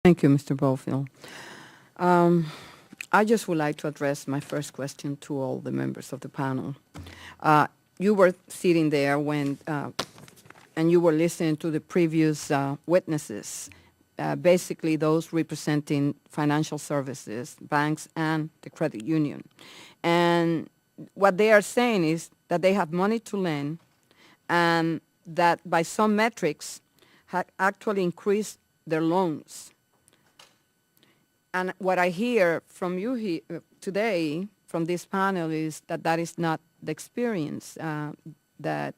Thank you, Mr. Bofill. Um, I just would like to address my first question to all the members of the panel. You were sitting there and you were listening to the previous witnesses, basically those representing financial services, banks, and the credit union. And what they are saying is that they have money to lend and that by some metrics actually increased their loans. And what I hear from you today, from this panel, is that that is not the experience that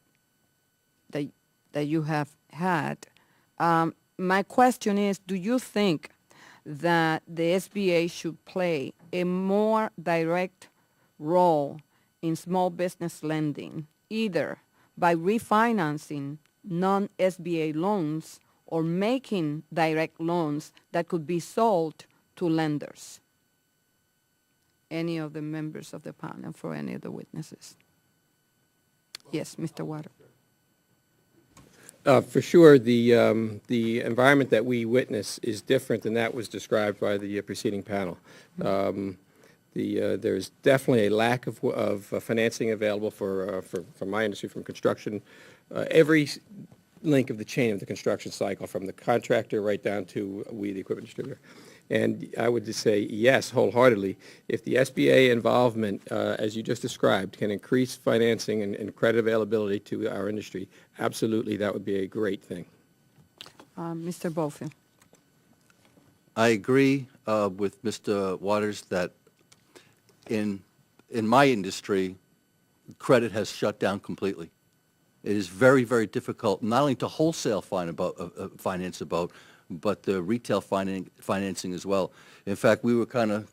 you have had. My question is, do you think that the SBA should play a more direct role in small business lending, either by refinancing non-SBA loans or making direct loans that could be sold to lenders? Any of the members of the panel, for any of the witnesses? Yes, Mr. Water. For sure, the environment that we witness is different than that was described by the preceding panel. There's definitely a lack of financing available for my industry, from construction. Every link of the chain of the construction cycle, from the contractor right down to we, the equipment distributor. And I would just say yes, wholeheartedly. If the SBA involvement, as you just described, can increase financing and credit availability to our industry, absolutely, that would be a great thing. Mr. Bofill. I agree with Mr. Waters that in my industry, credit has shut down completely. It is very, very difficult not only to wholesale finance a boat, but the retail financing as well. In fact, we were kind of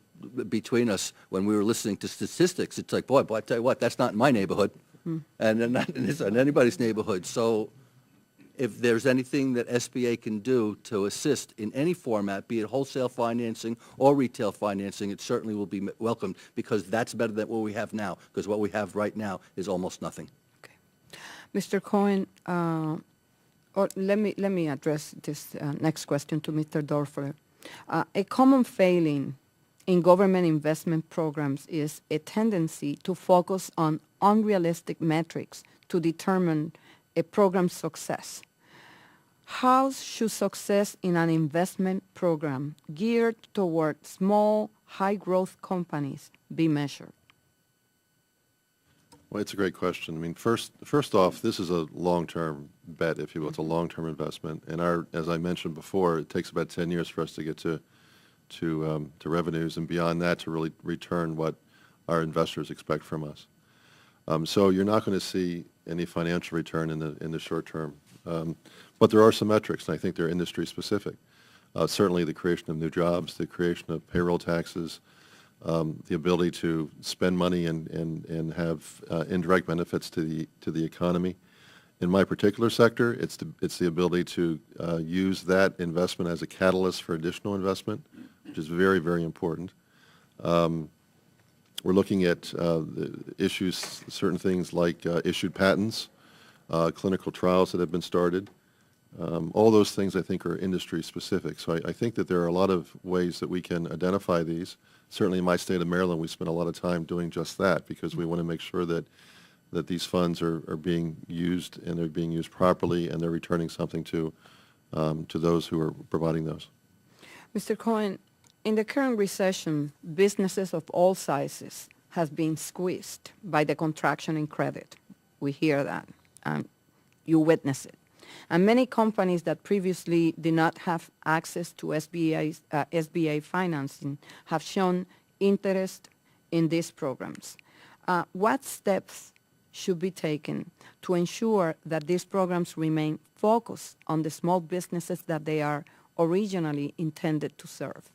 between us when we were listening to statistics. It's like, boy, I tell you what, that's not in my neighborhood, and it's not in anybody's neighborhood. So if there's anything that SBA can do to assist in any format, be it wholesale financing or retail financing, it certainly will be welcomed, because that's better than what we have now, because what we have right now is almost nothing. Okay. Mr. Cohen, or let me address this next question to Mr. Dorfler. A common failing in government investment programs is a tendency to focus on unrealistic metrics to determine a program's success. How should success in an investment program geared toward small, high-growth companies be measured? Well, it's a great question. I mean, first off, this is a long-term bet, if you will. It's a long-term investment, and as I mentioned before, it takes about 10 years for us to get to revenues, and beyond that to really return what our investors expect from us. So you're not going to see any financial return in the short term, but there are some metrics, and I think they're industry specific. Certainly, the creation of new jobs, the creation of payroll taxes. The ability to spend money and have indirect benefits to the economy. In my particular sector, it's the ability to use that investment as a catalyst for additional investment, which is very, very important. We're looking at the issues, certain things like issued patents, clinical trials that have been started. All those things, I think, are industry specific. So I think that there are a lot of ways that we can identify these. Certainly in my state of Maryland, we spend a lot of time doing just that, because we want to make sure that these funds are being used, and they're being used properly, and they're returning something to those who are providing those. Mr. Cohen, in the current recession, businesses of all sizes have been squeezed by the contraction in credit. We hear that, and you witness it. And many companies that previously did not have access to SBA financing have shown interest in these programs. What steps should be taken to ensure that these programs remain focused on the small businesses that they are originally intended to serve?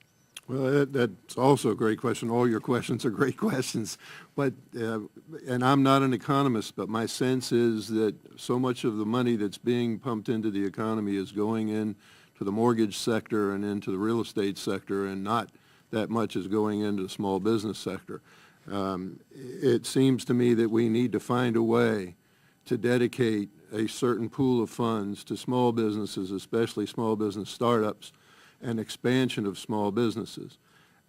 Well, that's also a great question. All your questions are great questions. But, and I'm not an economist, but my sense is that so much of the money that's being pumped into the economy is going into the mortgage sector and into the real estate sector, and not that much is going into the small business sector. It seems to me that we need to find a way to dedicate a certain pool of funds to small businesses, especially small business startups, and expansion of small businesses.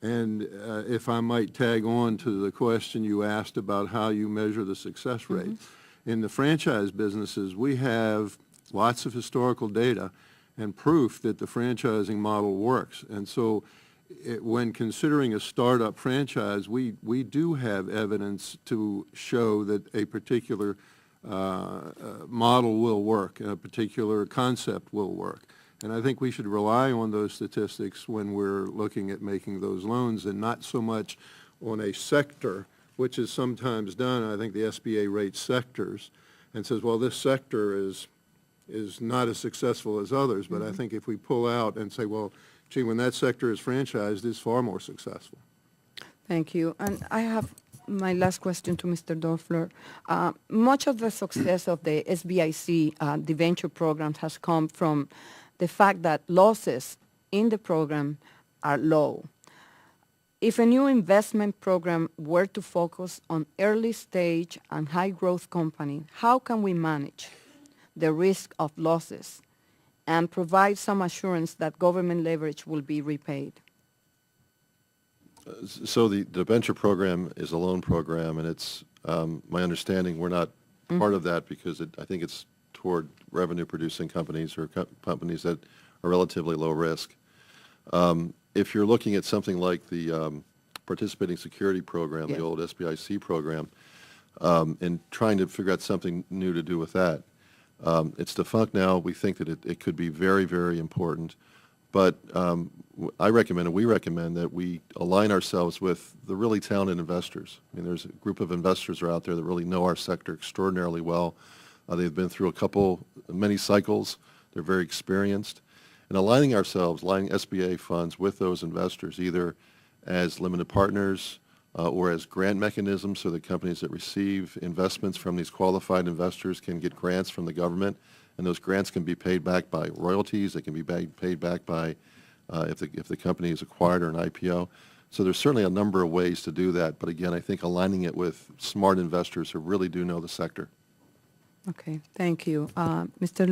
And if I might tag on to the question you asked about how you measure the success rate, in the franchise businesses, we have lots of historical data and proof that the franchising model works. And so when considering a startup franchise, we do have evidence to show that a particular model will work and a particular concept will work. And I think we should rely on those statistics when we're looking at making those loans and not so much on a sector, which is sometimes done. I think the SBA rates sectors and says, well, this sector is not as successful as others. But I think if we pull out and say, well, gee, when that sector is franchised, it's far more successful. Thank you. And I have my last question to Mr. Doerfler. Much of the success of the SBIC, the venture programs, has come from the fact that losses in the program are low. If a new investment program were to focus on early stage and high growth companies, how can we manage the risk of losses and provide some assurance that government leverage will be repaid? So the venture program is a loan program, and it's my understanding we're not part of that because I think it's toward revenue-producing companies or companies that are relatively low risk. If you're looking at something like the participating security program, the old SBIC program, and trying to figure out something new to do with that, it's defunct now. We think that it could be very, very important. But I recommend, and we recommend, that we align ourselves with the really talented investors. I mean, there's a group of investors are out there that really know our sector extraordinarily well. They've been through many cycles. They're very experienced. And aligning SBA funds with those investors, either as limited partners or as grant mechanisms so that companies that receive investments from these qualified investors can get grants from the government. And those grants can be paid back by royalties. They can be paid back by if the company is acquired or an IPO. So there's certainly a number of ways to do that. But again, I think aligning it with smart investors who really do know the sector. Okay, thank you. Mr.